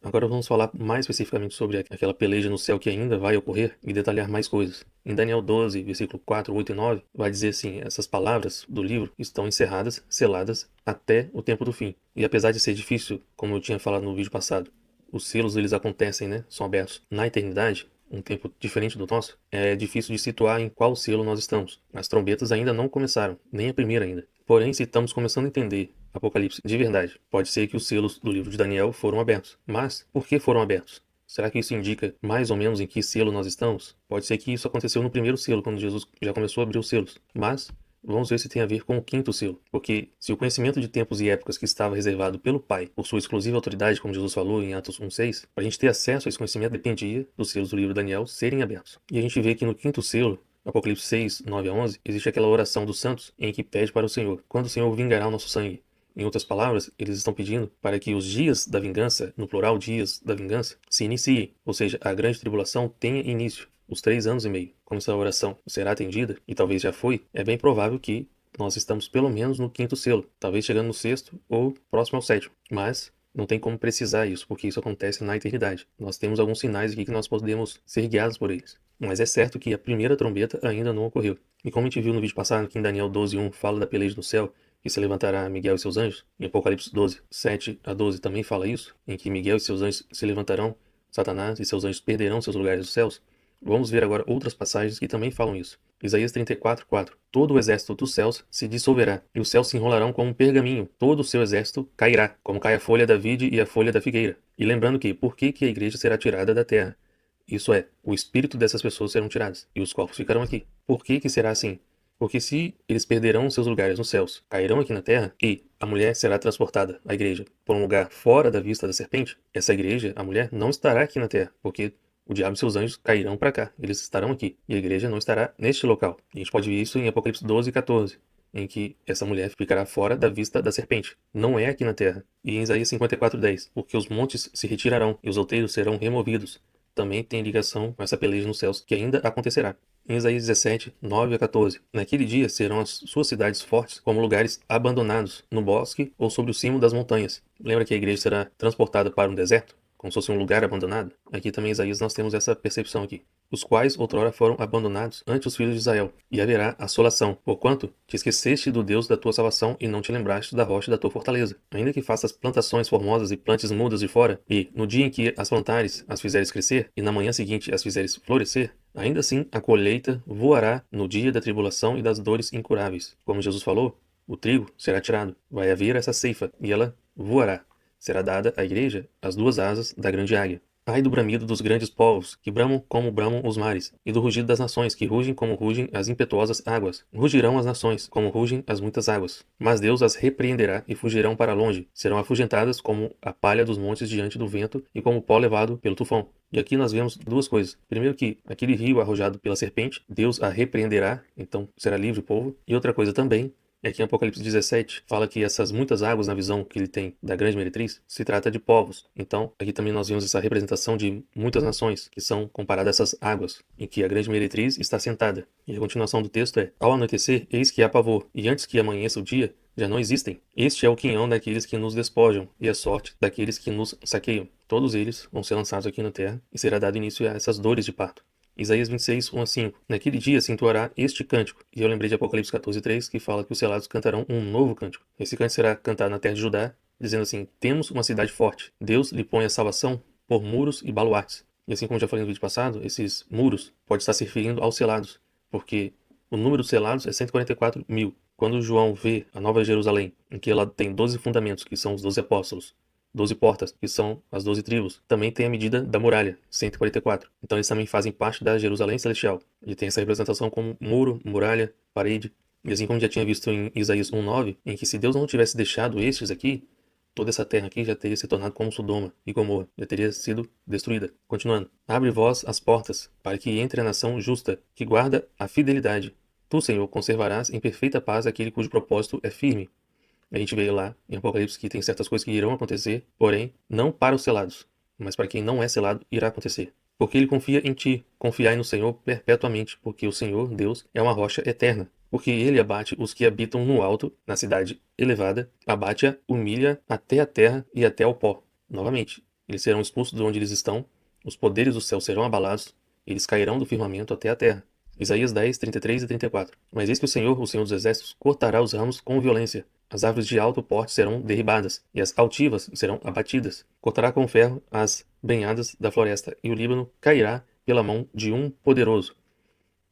Agora vamos falar mais especificamente sobre aquela peleja no céu que ainda vai ocorrer e detalhar mais coisas. Em Daniel 12, versículo 4, 8 e 9, vai dizer assim: essas palavras do livro estão encerradas, seladas, até o tempo do fim. E apesar de ser difícil, como eu tinha falado no vídeo passado, os selos eles acontecem, né? São abertos na eternidade, um tempo diferente do nosso, é difícil de situar em qual selo nós estamos. As trombetas ainda não começaram, nem a primeira ainda. Porém, se estamos começando a entender Apocalipse de verdade, pode ser que os selos do livro de Daniel foram abertos. Mas, por que foram abertos? Será que isso indica mais ou menos em que selo nós estamos? Pode ser que isso aconteceu no primeiro selo, quando Jesus já começou a abrir os selos. Mas, vamos ver se tem a ver com o quinto selo. Porque se o conhecimento de tempos e épocas que estava reservado pelo Pai, por sua exclusiva autoridade, como Jesus falou em Atos 1,6, para a gente ter acesso a esse conhecimento dependia dos selos do livro de Daniel serem abertos. E a gente vê que no quinto selo, Apocalipse 6, 9 a 11, existe aquela oração dos santos em que pede para o Senhor: quando o Senhor vingará o nosso sangue? Em outras palavras, eles estão pedindo para que os dias da vingança, no plural dias da vingança, se iniciem, ou seja, a grande tribulação tenha início, os 3 anos e meio. Como essa oração será atendida, e talvez já foi, é bem provável que nós estamos pelo menos no quinto selo, talvez chegando no sexto ou próximo ao sétimo. Mas não tem como precisar isso, porque isso acontece na eternidade. Nós temos alguns sinais aqui que nós podemos ser guiados por eles. Mas é certo que a primeira trombeta ainda não ocorreu. E como a gente viu no vídeo passado, que em Daniel 12:1 fala da peleja no céu, que se levantará Miguel e seus anjos, em Apocalipse 12, 7 a 12 também fala isso, em que Miguel e seus anjos se levantarão, Satanás e seus anjos perderão seus lugares nos céus. Vamos ver agora outras passagens que também falam isso. Isaías 34:4. Todo o exército dos céus se dissolverá, e os céus se enrolarão como um pergaminho. Todo o seu exército cairá, como cai a folha da vide e a folha da figueira. E lembrando que, por que a igreja será tirada da terra? Isso é, o espírito dessas pessoas serão tirados, e os corpos ficarão aqui. Por que será assim? Porque se eles perderão seus lugares nos céus, cairão aqui na terra, e a mulher será transportada, a igreja, por um lugar fora da vista da serpente, essa igreja, a mulher, não estará aqui na terra, porque o diabo e seus anjos cairão para cá, eles estarão aqui, e a igreja não estará neste local. E a gente pode ver isso em Apocalipse 12:14, em que essa mulher ficará fora da vista da serpente. Não é aqui na terra. E em Isaías 54:10, porque os montes se retirarão e os outeiros serão removidos. Também tem ligação com essa peleja nos céus que ainda acontecerá. Em Isaías 17, 9 a 14. Naquele dia serão as suas cidades fortes como lugares abandonados, no bosque ou sobre o cimo das montanhas. Lembra que a igreja será transportada para um deserto? Como se fosse um lugar abandonado? Aqui também em Isaías nós temos essa percepção aqui. Os quais outrora foram abandonados ante os filhos de Israel, e haverá assolação, porquanto te esqueceste do Deus da tua salvação e não te lembraste da rocha da tua fortaleza. Ainda que faças plantações formosas e plantes mudas de fora, e no dia em que as plantares as fizeres crescer, e na manhã seguinte as fizeres florescer, ainda assim a colheita voará no dia da tribulação e das dores incuráveis. Como Jesus falou, o trigo será tirado, vai haver essa ceifa, e ela voará. Será dada à igreja as duas asas da grande águia. Ai do bramido dos grandes povos, que bramam como bramam os mares, e do rugido das nações, que rugem como rugem as impetuosas águas. Rugirão as nações, como rugem as muitas águas. Mas Deus as repreenderá e fugirão para longe. Serão afugentadas como a palha dos montes diante do vento e como o pó levado pelo tufão. E aqui nós vemos duas coisas. Primeiro que aquele rio arrojado pela serpente, Deus a repreenderá, então será livre o povo. E outra coisa também, é que em Apocalipse 17 fala que essas muitas águas, na visão que ele tem da grande meretriz, se trata de povos. Então, aqui também nós vemos essa representação de muitas nações, que são comparadas a essas águas, em que a grande meretriz está sentada. E a continuação do texto é: ao anoitecer, eis que há pavor, e antes que amanheça o dia, já não existem. Este é o quinhão daqueles que nos despojam, e a sorte daqueles que nos saqueiam. Todos eles vão ser lançados aqui na terra, e será dado início a essas dores de parto. Isaías 26, 1 a 5. Naquele dia se entoará este cântico. E eu lembrei de Apocalipse 14, 3, que fala que os selados cantarão um novo cântico. Esse cântico será cantado na terra de Judá, dizendo assim: temos uma cidade forte. Deus lhe põe a salvação por muros e baluartes. E assim como já falei no vídeo passado, esses muros podem estar se referindo aos selados, porque o número de selados é 144 mil. Quando João vê a Nova Jerusalém, em que ela tem 12 fundamentos, que são os 12 apóstolos, 12 portas, que são as 12 tribos. Também tem a medida da muralha, 144. Então eles também fazem parte da Jerusalém Celestial. E tem essa representação como muro, muralha, parede. E assim como já tinha visto em Isaías 1:9, em que se Deus não tivesse deixado estes aqui, toda essa terra aqui já teria se tornado como Sodoma e Gomorra, já teria sido destruída. Continuando. Abre vós as portas, para que entre a nação justa, que guarda a fidelidade. Tu, Senhor, conservarás em perfeita paz aquele cujo propósito é firme. A gente vê lá em Apocalipse que tem certas coisas que irão acontecer, porém, não para os selados, mas para quem não é selado irá acontecer. Porque ele confia em ti, confiai no Senhor perpetuamente, porque o Senhor, Deus, é uma rocha eterna. Porque ele abate os que habitam no alto, na cidade elevada, abate-a, humilha até a terra e até ao pó. Novamente, eles serão expulsos de onde eles estão, os poderes do céu serão abalados, eles cairão do firmamento até a terra. Isaías 10, 33 e 34. Mas eis que o Senhor dos Exércitos, cortará os ramos com violência. As árvores de alto porte serão derribadas, e as altivas serão abatidas. Cortará com ferro as brenhadas da floresta, e o Líbano cairá pela mão de um poderoso.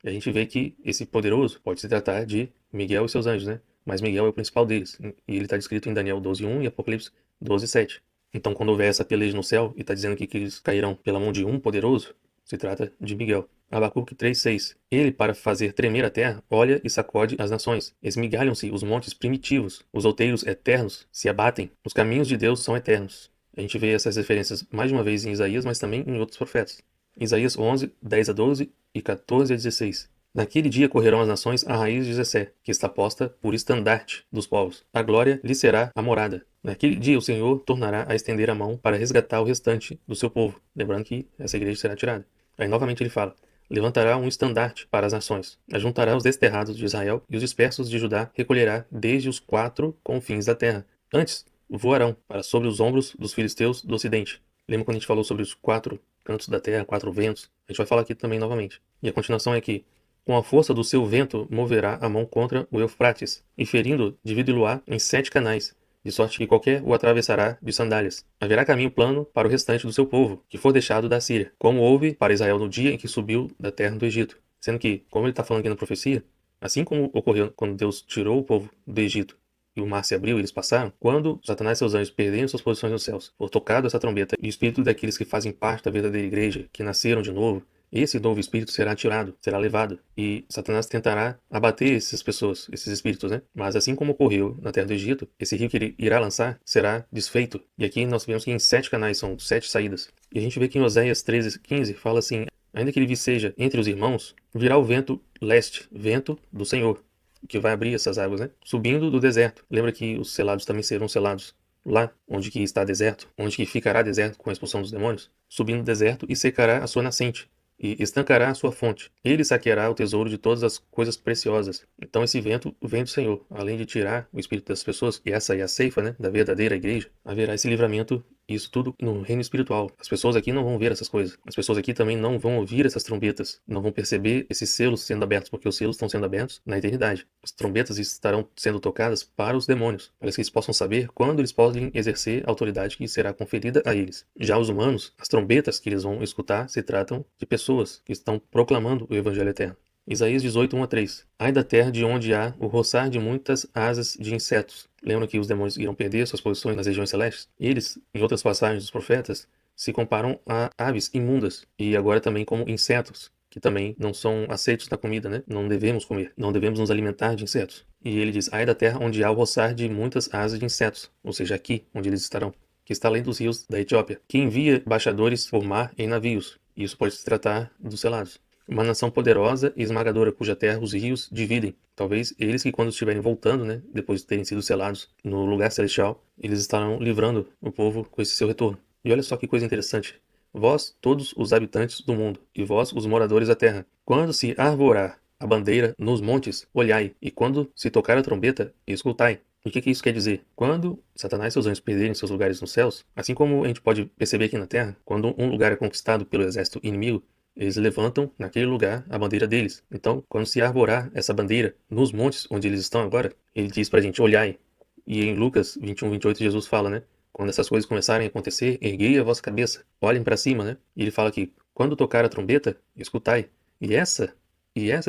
E a gente vê que esse poderoso pode se tratar de Miguel e seus anjos, né? Mas Miguel é o principal deles. E ele está descrito em Daniel 12:1 e Apocalipse 12:7. Então, quando houver essa peleja no céu, e está dizendo aqui que eles cairão pela mão de um poderoso, se trata de Miguel. Abacuque 3:6. Ele, para fazer tremer a terra, olha e sacode as nações. Esmigalham-se os montes primitivos, os outeiros eternos se abatem. Os caminhos de Deus são eternos. A gente vê essas referências mais de uma vez em Isaías, mas também em outros profetas. Isaías 11, 10 a 12 e 14 a 16. Naquele dia correrão as nações à raiz de Jessé, que está posta por estandarte dos povos. A glória lhe será a morada. Naquele dia o Senhor tornará a estender a mão para resgatar o restante do seu povo. Lembrando que essa igreja será tirada. Aí novamente ele fala: levantará um estandarte para as nações. Ajuntará os desterrados de Israel e os dispersos de Judá recolherá desde os 4 confins da terra. Antes, voarão para sobre os ombros dos filisteus do ocidente. Lembra quando a gente falou sobre os 4 cantos da terra, 4 ventos? A gente vai falar aqui também novamente. E a continuação é que com a força do seu vento moverá a mão contra o Eufrates, e ferindo, dividi-lo-á em 7 canais, de sorte que qualquer o atravessará de sandálias. Haverá caminho plano para o restante do seu povo, que for deixado da Síria, como houve para Israel no dia em que subiu da terra do Egito. Sendo que, como ele está falando aqui na profecia, assim como ocorreu quando Deus tirou o povo do Egito, e o mar se abriu e eles passaram, quando Satanás e seus anjos perderam suas posições nos céus, for tocado essa trombeta, e o espírito daqueles que fazem parte da verdadeira igreja, que nasceram de novo, esse novo espírito será tirado, será levado, e Satanás tentará abater essas pessoas, esses espíritos, né? Mas assim como ocorreu na terra do Egito, esse rio que ele irá lançar será desfeito. E aqui nós vemos que em 7 canais são 7 saídas. E a gente vê que em Oséias 13:15 fala assim: ainda que ele viceja entre os irmãos, virá o vento leste, vento do Senhor, que vai abrir essas águas, né? Subindo do deserto. Lembra que os selados também serão selados lá onde que está deserto, onde que ficará deserto com a expulsão dos demônios, subindo do deserto e secará a sua nascente, e estancará a sua fonte. Ele saqueará o tesouro de todas as coisas preciosas. Então esse vento vem do Senhor. Além de tirar o espírito das pessoas, e essa é a ceifa, né, da verdadeira igreja, haverá esse livramento, isso tudo no reino espiritual. As pessoas aqui não vão ver essas coisas. As pessoas aqui também não vão ouvir essas trombetas, não vão perceber esses selos sendo abertos, porque os selos estão sendo abertos na eternidade. As trombetas estarão sendo tocadas para os demônios, para que eles possam saber quando eles podem exercer a autoridade que será conferida a eles. Já os humanos, as trombetas que eles vão escutar se tratam de pessoas que estão proclamando o evangelho eterno. Isaías 18, 1 a 3. Ai da terra de onde há o roçar de muitas asas de insetos. Lembram que os demônios irão perder suas posições nas regiões celestes? Eles, em outras passagens dos profetas, se comparam a aves imundas, e agora também como insetos, que também não são aceitos na comida, né? Não devemos comer, não devemos nos alimentar de insetos. E ele diz: ai da terra onde há o roçar de muitas asas de insetos, ou seja, aqui onde eles estarão, que está além dos rios da Etiópia, que envia embaixadores por mar em navios. Isso pode se tratar dos selados. Uma nação poderosa e esmagadora, cuja terra os rios dividem. Talvez eles que, quando estiverem voltando, né, depois de terem sido selados no lugar celestial, eles estarão livrando o povo com esse seu retorno. E olha só que coisa interessante. Vós, todos os habitantes do mundo, e vós, os moradores da terra, quando se arvorar a bandeira nos montes, olhai, e quando se tocar a trombeta, escutai. O que isso quer dizer? Quando Satanás e seus anjos perderem seus lugares nos céus, assim como a gente pode perceber aqui na terra, quando um lugar é conquistado pelo exército inimigo, eles levantam naquele lugar a bandeira deles. Então, quando se arvorar essa bandeira nos montes onde eles estão agora, ele diz pra gente: olhai. E em Lucas 21, 28, Jesus fala, né? Quando essas coisas começarem a acontecer, erguei a vossa cabeça, olhem para cima, né? E ele fala que quando tocar a trombeta, escutai. E essa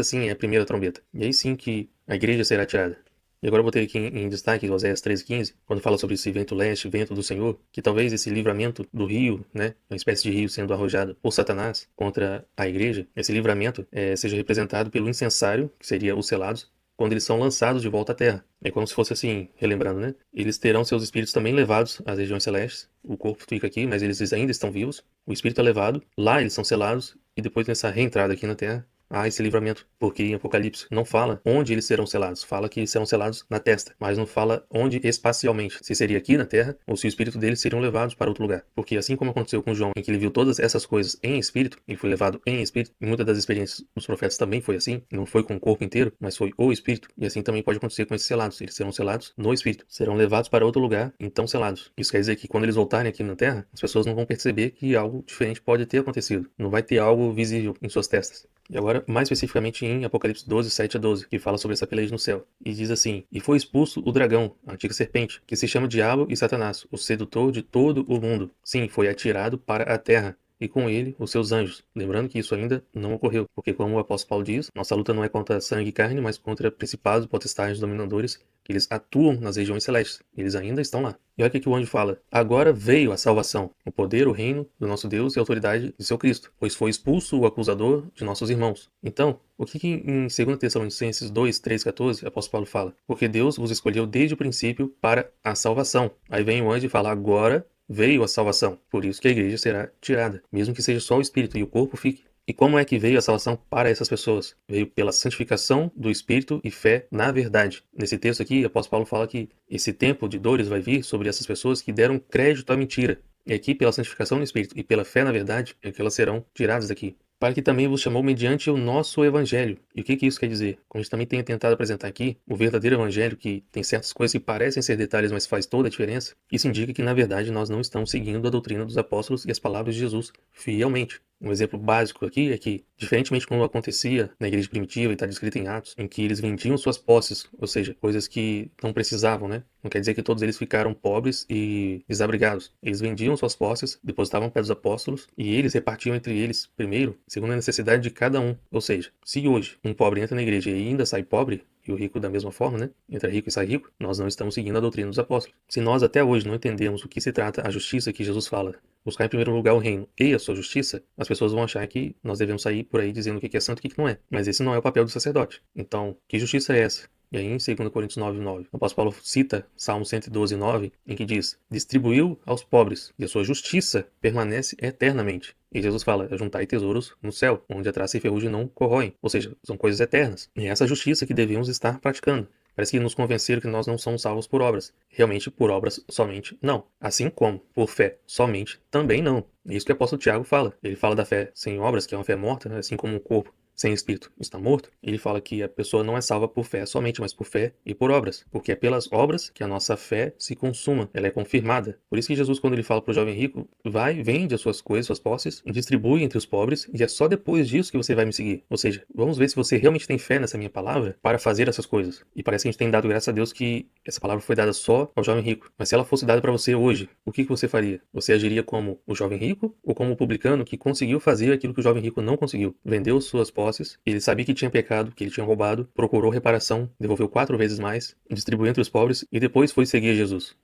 sim é a primeira trombeta. E aí sim que a igreja será tirada. E agora eu botei aqui em destaque Oséias 13:15, quando fala sobre esse vento leste, vento do Senhor, que talvez esse livramento do rio, né, uma espécie de rio sendo arrojado por Satanás contra a igreja, esse livramento seja representado pelo incensário, que seria os selados, quando eles são lançados de volta à terra. É como se fosse assim, relembrando, né? Eles terão seus espíritos também levados às regiões celestes. O corpo fica aqui, mas eles ainda estão vivos. O espírito é levado, lá eles são selados, e depois nessa reentrada aqui na terra, há esse livramento, porque em Apocalipse não fala onde eles serão selados, fala que serão selados na testa, mas não fala onde espacialmente, se seria aqui na terra ou se o espírito deles seriam levados para outro lugar. Porque assim como aconteceu com João, em que ele viu todas essas coisas em espírito, ele foi levado em espírito, e muitas das experiências dos profetas também foi assim, não foi com o corpo inteiro, mas foi o espírito, e assim também pode acontecer com esses selados, eles serão selados no espírito, serão levados para outro lugar, então selados. Isso quer dizer que quando eles voltarem aqui na terra, as pessoas não vão perceber que algo diferente pode ter acontecido, não vai ter algo visível em suas testas. E agora, mais especificamente em Apocalipse 12, 7 a 12, que fala sobre essa peleja no céu. E diz assim: E foi expulso o dragão, a antiga serpente, que se chama Diabo e Satanás, o sedutor de todo o mundo. Sim, foi atirado para a terra, e com ele os seus anjos. Lembrando que isso ainda não ocorreu, porque como o apóstolo Paulo diz, nossa luta não é contra sangue e carne, mas contra principados, potestades, dominadores, que eles atuam nas regiões celestes. Eles ainda estão lá. E olha o que o anjo fala: Agora veio a salvação, o poder, o reino do nosso Deus e a autoridade de seu Cristo, pois foi expulso o acusador de nossos irmãos. Então, o que em 2 Tessalonicenses 2, 3, 14, o apóstolo Paulo fala? Porque Deus vos escolheu desde o princípio para a salvação. Aí vem o anjo e fala: Agora veio a salvação. Por isso que a igreja será tirada, mesmo que seja só o espírito e o corpo fique. E como é que veio a salvação para essas pessoas? Veio pela santificação do Espírito e fé na verdade. Nesse texto aqui, o apóstolo Paulo fala que esse tempo de dores vai vir sobre essas pessoas que deram crédito à mentira. E aqui, pela santificação do Espírito e pela fé na verdade, é que elas serão tiradas daqui. Para que também vos chamou mediante o nosso evangelho. E o que isso quer dizer? Como a gente também tem tentado apresentar aqui, o verdadeiro evangelho, que tem certas coisas que parecem ser detalhes, mas faz toda a diferença, isso indica que, na verdade, nós não estamos seguindo a doutrina dos apóstolos e as palavras de Jesus fielmente. Um exemplo básico aqui é que, diferentemente como acontecia na igreja primitiva e está descrito em Atos, em que eles vendiam suas posses, ou seja, coisas que não precisavam, né? Não quer dizer que todos eles ficaram pobres e desabrigados. Eles vendiam suas posses, depositavam para os apóstolos e eles repartiam entre eles, primeiro, segundo a necessidade de cada um. Ou seja, se hoje um pobre entra na igreja e ainda sai pobre, e o rico da mesma forma, né? Entra rico e sai rico, nós não estamos seguindo a doutrina dos apóstolos. Se nós até hoje não entendemos o que se trata a justiça que Jesus fala, buscar em primeiro lugar o reino e a sua justiça, as pessoas vão achar que nós devemos sair por aí dizendo o que é santo e o que não é. Mas esse não é o papel do sacerdote. Então, que justiça é essa? E aí em 2 Coríntios 9, 9, o apóstolo Paulo cita Salmo 112, 9, em que diz: Distribuiu aos pobres, e a sua justiça permanece eternamente. E Jesus fala: juntai tesouros no céu, onde a traça e ferrugem não corroem. Ou seja, são coisas eternas. E é essa justiça que devemos estar praticando. Parece que nos convenceram que nós não somos salvos por obras. Realmente, por obras somente, não. Assim como, por fé somente, também não. É isso que o apóstolo Tiago fala. Ele fala da fé sem obras, que é uma fé morta, né? Assim como o corpo sem espírito está morto. Ele fala que a pessoa não é salva por fé somente, mas por fé e por obras. Porque é pelas obras que a nossa fé se consuma, ela é confirmada. Por isso que Jesus, quando ele fala para o jovem rico, vai, vende as suas coisas, suas posses, distribui entre os pobres, e é só depois disso que você vai me seguir. Ou seja, vamos ver se você realmente tem fé nessa minha palavra para fazer essas coisas. E parece que a gente tem dado graças a Deus que essa palavra foi dada só ao jovem rico. Mas se ela fosse dada para você hoje, o que você faria? Você agiria como o jovem rico ou como o publicano que conseguiu fazer aquilo que o jovem rico não conseguiu? Vendeu suas posses, ele sabia que tinha pecado, que ele tinha roubado, procurou reparação, devolveu 4 vezes mais, distribuiu entre os pobres e depois foi seguir Jesus.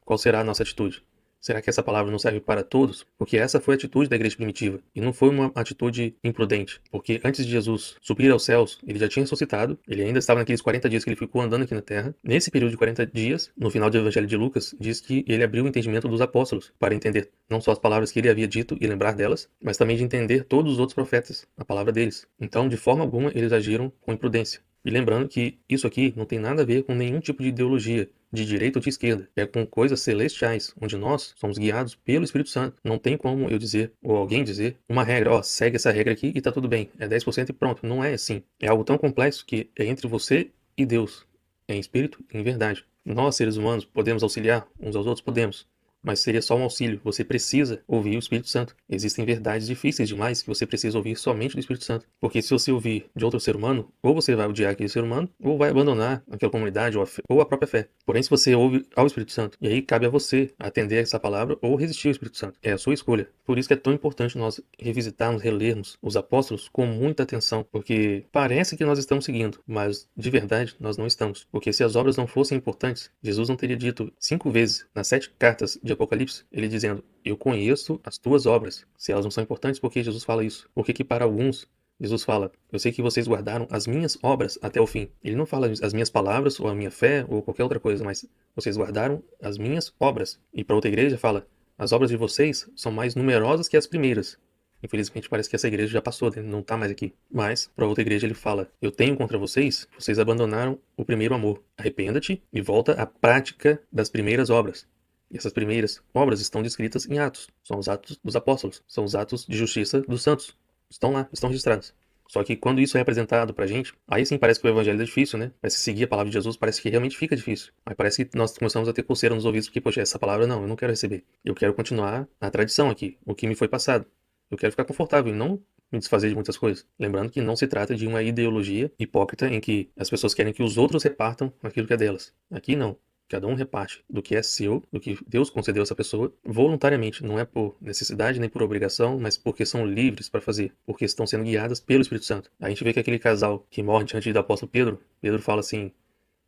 Qual será a nossa atitude? Será que essa palavra não serve para todos? Porque essa foi a atitude da igreja primitiva. E não foi uma atitude imprudente. Porque antes de Jesus subir aos céus, ele já tinha ressuscitado. Ele ainda estava naqueles 40 dias que ele ficou andando aqui na terra. Nesse período de 40 dias, no final do Evangelho de Lucas, diz que ele abriu o entendimento dos apóstolos para entender não só as palavras que ele havia dito e lembrar delas, mas também de entender todos os outros profetas, a palavra deles. Então, de forma alguma, eles agiram com imprudência. E lembrando que isso aqui não tem nada a ver com nenhum tipo de ideologia, de direita ou de esquerda. É com coisas celestiais, onde nós somos guiados pelo Espírito Santo. Não tem como eu dizer, ou alguém dizer, uma regra, ó, segue essa regra aqui e tá tudo bem. É 10% e pronto. Não é assim. É algo tão complexo que é entre você e Deus. É em espírito e em verdade. Nós, seres humanos, podemos auxiliar uns aos outros? Podemos. Mas seria só um auxílio. Você precisa ouvir o Espírito Santo. Existem verdades difíceis demais que você precisa ouvir somente do Espírito Santo. Porque se você ouvir de outro ser humano, ou você vai odiar aquele ser humano, ou vai abandonar aquela comunidade ou a própria fé. Porém, se você ouve ao Espírito Santo, e aí cabe a você atender essa palavra ou resistir ao Espírito Santo. É a sua escolha. Por isso que é tão importante nós revisitarmos, relermos os apóstolos com muita atenção. Porque parece que nós estamos seguindo, mas de verdade nós não estamos. Porque se as obras não fossem importantes, Jesus não teria dito 5 vezes nas 7 cartas de Apocalipse, ele dizendo: eu conheço as tuas obras. Se elas não são importantes, por que Jesus fala isso? Porque que para alguns Jesus fala: eu sei que vocês guardaram as minhas obras até o fim. Ele não fala as minhas palavras ou a minha fé ou qualquer outra coisa, mas vocês guardaram as minhas obras. E para outra igreja fala: as obras de vocês são mais numerosas que as primeiras. Infelizmente parece que essa igreja já passou, né? Não está mais aqui. Mas, para outra igreja ele fala, eu tenho contra vocês, vocês abandonaram o primeiro amor. Arrependa-te e volta à prática das primeiras obras. E essas primeiras obras estão descritas em Atos. São os Atos dos Apóstolos. São os atos de justiça dos santos. Estão lá, estão registrados. Só que quando isso é apresentado pra gente, aí sim parece que o evangelho é difícil, né? Parece que seguir a palavra de Jesus parece que realmente fica difícil. Aí parece que nós começamos a ter coceira nos ouvidos, porque, poxa, essa palavra não, eu não quero receber. Eu quero continuar a tradição aqui, o que me foi passado. Eu quero ficar confortável e não me desfazer de muitas coisas. Lembrando que não se trata de uma ideologia hipócrita em que as pessoas querem que os outros repartam aquilo que é delas. Aqui não. Cada um reparte do que é seu, do que Deus concedeu a essa pessoa, voluntariamente. Não é por necessidade nem por obrigação, mas porque são livres para fazer, porque estão sendo guiadas pelo Espírito Santo. A gente vê que aquele casal que morre diante do apóstolo Pedro, Pedro fala assim,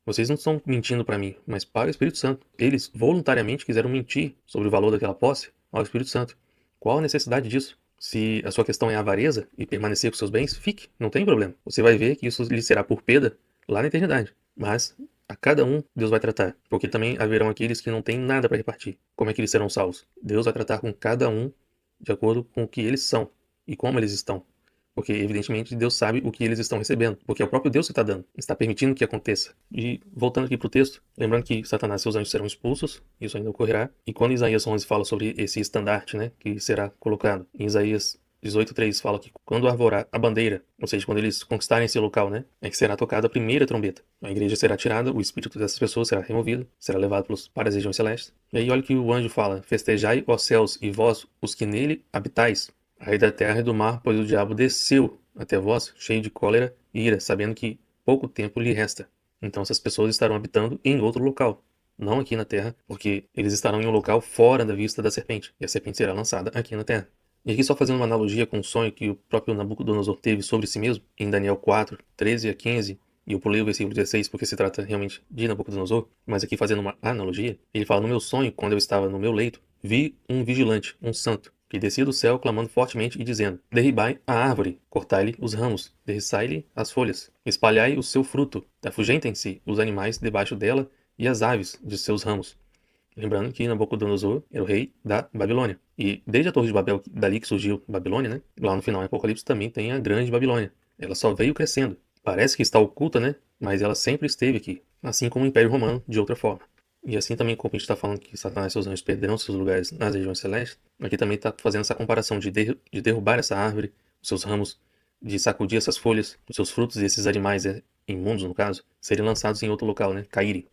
vocês não estão mentindo para mim, mas para o Espírito Santo. Eles voluntariamente quiseram mentir sobre o valor daquela posse ao Espírito Santo. Qual a necessidade disso? Se a sua questão é avareza e permanecer com seus bens, fique, não tem problema. Você vai ver que isso lhe será por perda lá na eternidade. Mas a cada um Deus vai tratar, porque também haverão aqueles que não têm nada para repartir. Como é que eles serão salvos? Deus vai tratar com cada um de acordo com o que eles são e como eles estão. Porque, evidentemente, Deus sabe o que eles estão recebendo, porque é o próprio Deus que está dando, está permitindo que aconteça. E, voltando aqui para o texto, lembrando que Satanás e seus anjos serão expulsos, isso ainda ocorrerá. E quando Isaías 11 fala sobre esse estandarte, né, que será colocado, em Isaías 18:3 fala que quando arvorar a bandeira, ou seja, quando eles conquistarem esse local, né, é que será tocada a primeira trombeta. A igreja será tirada, o espírito dessas pessoas será removido, será levado para as regiões celestes. E aí olha que o anjo fala, festejai, ó céus, e vós, os que nele habitais, rei da terra e do mar, pois o diabo desceu até vós, cheio de cólera e ira, sabendo que pouco tempo lhe resta. Então essas pessoas estarão habitando em outro local, não aqui na terra, porque eles estarão em um local fora da vista da serpente, e a serpente será lançada aqui na terra. E aqui só fazendo uma analogia com o sonho que o próprio Nabucodonosor teve sobre si mesmo, em Daniel 4, 13 a 15, e eu pulei o versículo 16 porque se trata realmente de Nabucodonosor, mas aqui fazendo uma analogia, ele fala, no meu sonho, quando eu estava no meu leito, vi um vigilante, um santo, que descia do céu clamando fortemente e dizendo, derribai a árvore, cortai-lhe os ramos, derriçai-lhe as folhas, espalhai o seu fruto, afugentem-se os animais debaixo dela e as aves de seus ramos. Lembrando que Nabucodonosor era o rei da Babilônia. E desde a Torre de Babel, dali que surgiu Babilônia, né? Lá no final em Apocalipse também tem a Grande Babilônia. Ela só veio crescendo. Parece que está oculta, né? Mas ela sempre esteve aqui. Assim como o Império Romano, de outra forma. E assim também como a gente está falando que Satanás e seus anjos perderão seus lugares nas regiões celestes, aqui também está fazendo essa comparação de derrubar essa árvore, os seus ramos, de sacudir essas folhas, os seus frutos e esses animais imundos, no caso, serem lançados em outro local, né? Caírem.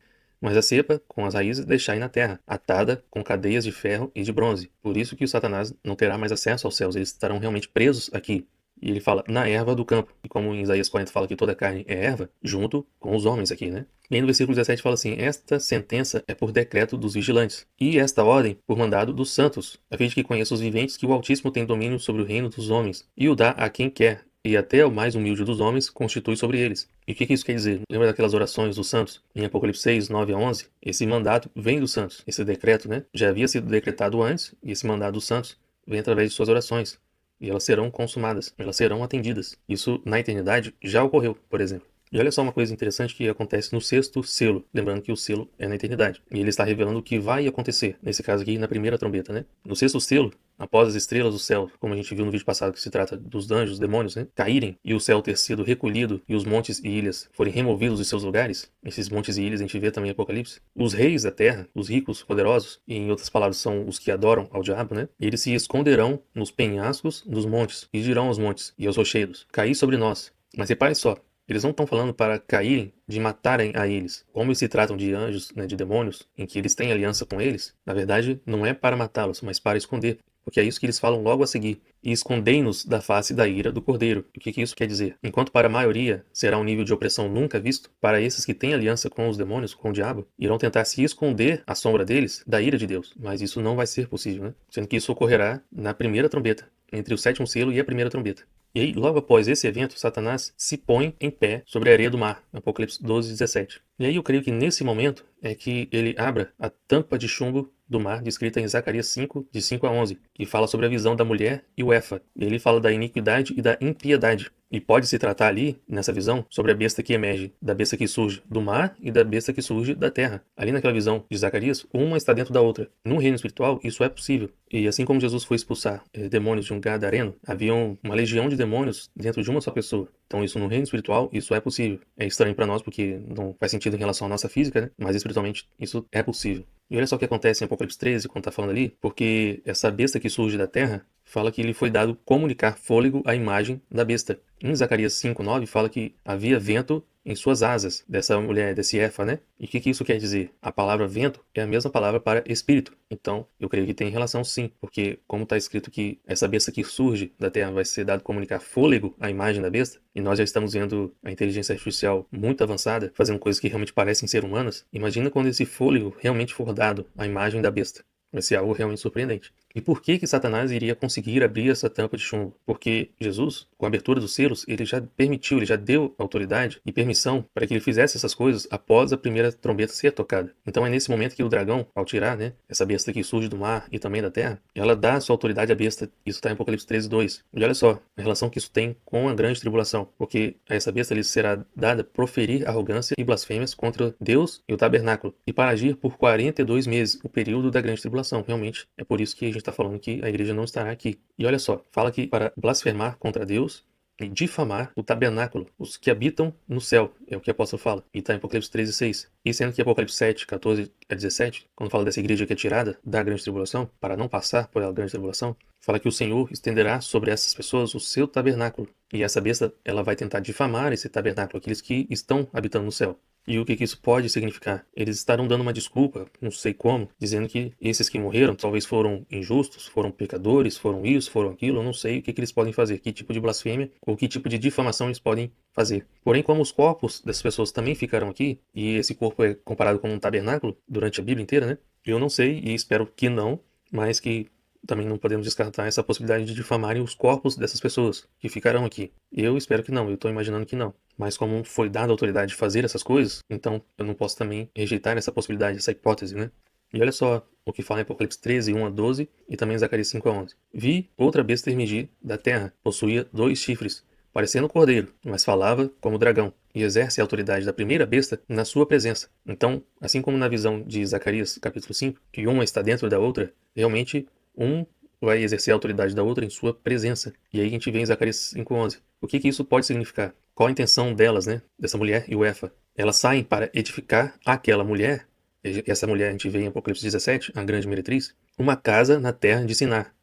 Mas a cepa, com as raízes, deixai na terra, atada com cadeias de ferro e de bronze. Por isso que o Satanás não terá mais acesso aos céus, eles estarão realmente presos aqui. E ele fala, na erva do campo. E como em Isaías 40 fala que toda carne é erva, junto com os homens aqui, né? E aí no versículo 17 fala assim, esta sentença é por decreto dos vigilantes, e esta ordem por mandado dos santos, a fim de que conheça os viventes que o Altíssimo tem domínio sobre o reino dos homens, e o dá a quem quer, e até o mais humilde dos homens constitui sobre eles. E o que isso quer dizer? Lembra daquelas orações dos santos? Em Apocalipse 6, 9 a 11? Esse mandato vem dos santos. Esse decreto, né? Já havia sido decretado antes, e esse mandato dos santos vem através de suas orações. E elas serão consumadas, elas serão atendidas. Isso, na eternidade, já ocorreu, por exemplo. E olha só uma coisa interessante que acontece no sexto selo, lembrando que o selo é na eternidade. E ele está revelando o que vai acontecer, nesse caso aqui, na primeira trombeta, né? No sexto selo, após as estrelas do céu, como a gente viu no vídeo passado que se trata dos anjos, demônios, né? Caírem e o céu ter sido recolhido e os montes e ilhas forem removidos dos seus lugares, esses montes e ilhas a gente vê também em Apocalipse, os reis da terra, os ricos, poderosos, e em outras palavras são os que adoram ao diabo, né? Eles se esconderão nos penhascos dos montes e dirão aos montes e aos rochedos, caí sobre nós. Mas repare só, eles não estão falando para caírem, de matarem a eles. Como eles se tratam de anjos, né, de demônios, em que eles têm aliança com eles, na verdade não é para matá-los, mas para esconder. Porque é isso que eles falam logo a seguir. E escondei-nos da face da ira do Cordeiro. O que isso quer dizer? Enquanto para a maioria será um nível de opressão nunca visto, para esses que têm aliança com os demônios, com o diabo, irão tentar se esconder à sombra deles da ira de Deus. Mas isso não vai ser possível, né? Sendo que isso ocorrerá na primeira trombeta, entre o sétimo selo e a primeira trombeta. E aí, logo após esse evento, Satanás se põe em pé sobre a areia do mar, Apocalipse 12, 17. E aí eu creio que nesse momento é que ele abra a tampa de chumbo do mar, descrita em Zacarias 5, de 5 a 11, que fala sobre a visão da mulher e o Efa. E ele fala da iniquidade e da impiedade. E pode se tratar ali, nessa visão, sobre a besta que emerge, da besta que surge do mar e da besta que surge da terra. Ali naquela visão de Zacarias, uma está dentro da outra. No reino espiritual, isso é possível. E assim como Jesus foi expulsar demônios de um gadareno, havia uma legião de demônios dentro de uma só pessoa. Então isso no reino espiritual, isso é possível. É estranho para nós porque não faz sentido em relação à nossa física, né? Mas espiritualmente isso é possível. E olha só o que acontece em Apocalipse 13, quando está falando ali, porque essa besta que surge da terra fala que lhe foi dado comunicar fôlego à imagem da besta. Em Zacarias 5:9 fala que havia vento em suas asas, dessa mulher, desse Efa, né? E o que isso quer dizer? A palavra vento é a mesma palavra para espírito. Então, eu creio que tem relação sim, porque como está escrito que essa besta que surge da terra vai ser dado comunicar fôlego à imagem da besta, e nós já estamos vendo a inteligência artificial muito avançada, fazendo coisas que realmente parecem ser humanas, imagina quando esse fôlego realmente for dado à imagem da besta. Vai ser algo realmente surpreendente. E por que Satanás iria conseguir abrir essa tampa de chumbo? Porque Jesus, com a abertura dos selos, ele já permitiu, ele já deu autoridade e permissão para que ele fizesse essas coisas após a primeira trombeta ser tocada. Então é nesse momento que o dragão, ao tirar, né, essa besta que surge do mar e também da terra, ela dá a sua autoridade à besta. Isso está em Apocalipse 13:2. E olha só a relação que isso tem com a grande tribulação. Porque a essa besta lhe será dada proferir arrogância e blasfêmias contra Deus e o tabernáculo, e para agir por 42 meses, o período da grande tribulação. Realmente, é por isso que a gente está falando que a igreja não estará aqui. E olha só, fala que para blasfemar contra Deus e difamar o tabernáculo, os que habitam no céu, é o que o apóstolo fala. E está em Apocalipse 13:6. E sendo que Apocalipse 7, 14 a 17, quando fala dessa igreja que é tirada da grande tribulação, para não passar por a grande tribulação, fala que o Senhor estenderá sobre essas pessoas o seu tabernáculo. E essa besta, ela vai tentar difamar esse tabernáculo, aqueles que estão habitando no céu. E o que isso pode significar? Eles estarão dando uma desculpa, não sei como, dizendo que esses que morreram talvez foram injustos, foram pecadores, foram isso, foram aquilo, eu não sei o que eles podem fazer, que tipo de blasfêmia ou que tipo de difamação eles podem fazer. Porém, como os corpos dessas pessoas também ficaram aqui, e esse corpo é comparado com um tabernáculo durante a Bíblia inteira, né? Eu não sei e espero que não, mas que também não podemos descartar essa possibilidade de difamarem os corpos dessas pessoas que ficarão aqui. Eu espero que não, eu estou imaginando que não. Mas como foi dada a autoridade de fazer essas coisas, então eu não posso também rejeitar essa possibilidade, essa hipótese, né? E olha só o que fala em Apocalipse 13, 1 a 12 e também em Zacarias 5 a 11. Vi outra besta emergir da terra, possuía 2 chifres, parecendo um cordeiro, mas falava como dragão, e exerce a autoridade da primeira besta na sua presença. Então, assim como na visão de Zacarias capítulo 5, que uma está dentro da outra, realmente um vai exercer a autoridade da outra em sua presença. E aí a gente vê em Zacarias 5:11. O que isso pode significar? Qual a intenção delas, né? Dessa mulher e o Efa? Elas saem para edificar aquela mulher, e essa mulher a gente vê em Apocalipse 17, a grande meretriz, uma casa na terra de Sinar.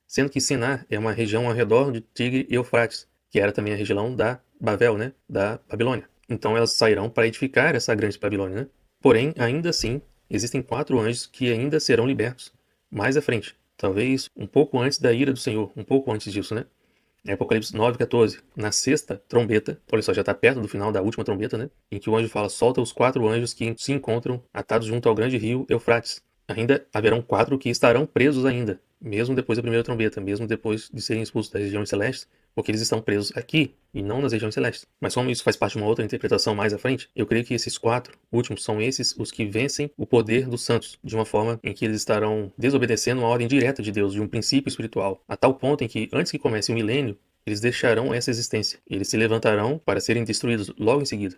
Sendo que Sinar é uma região ao redor de Tigre e Eufrates, que era também a região da Babel, né? Da Babilônia. Então elas sairão para edificar essa grande Babilônia, né? Porém, ainda assim, existem 4 anjos que ainda serão libertos mais à frente. Talvez um pouco antes da ira do Senhor, um pouco antes disso, né? Em Apocalipse 9:14, na sexta trombeta, olha só, já está perto do final da última trombeta, né? Em que o anjo fala, solta os 4 anjos que se encontram atados junto ao grande rio Eufrates. Ainda haverão 4 que estarão presos ainda, mesmo depois da primeira trombeta, mesmo depois de serem expulsos das regiões celestes, porque eles estão presos aqui e não nas regiões celestes. Mas como isso faz parte de uma outra interpretação mais à frente, eu creio que esses 4 últimos são esses os que vencem o poder dos santos, de uma forma em que eles estarão desobedecendo uma ordem direta de Deus, de um princípio espiritual, a tal ponto em que, antes que comece o milênio, eles deixarão essa existência. Eles se levantarão para serem destruídos logo em seguida.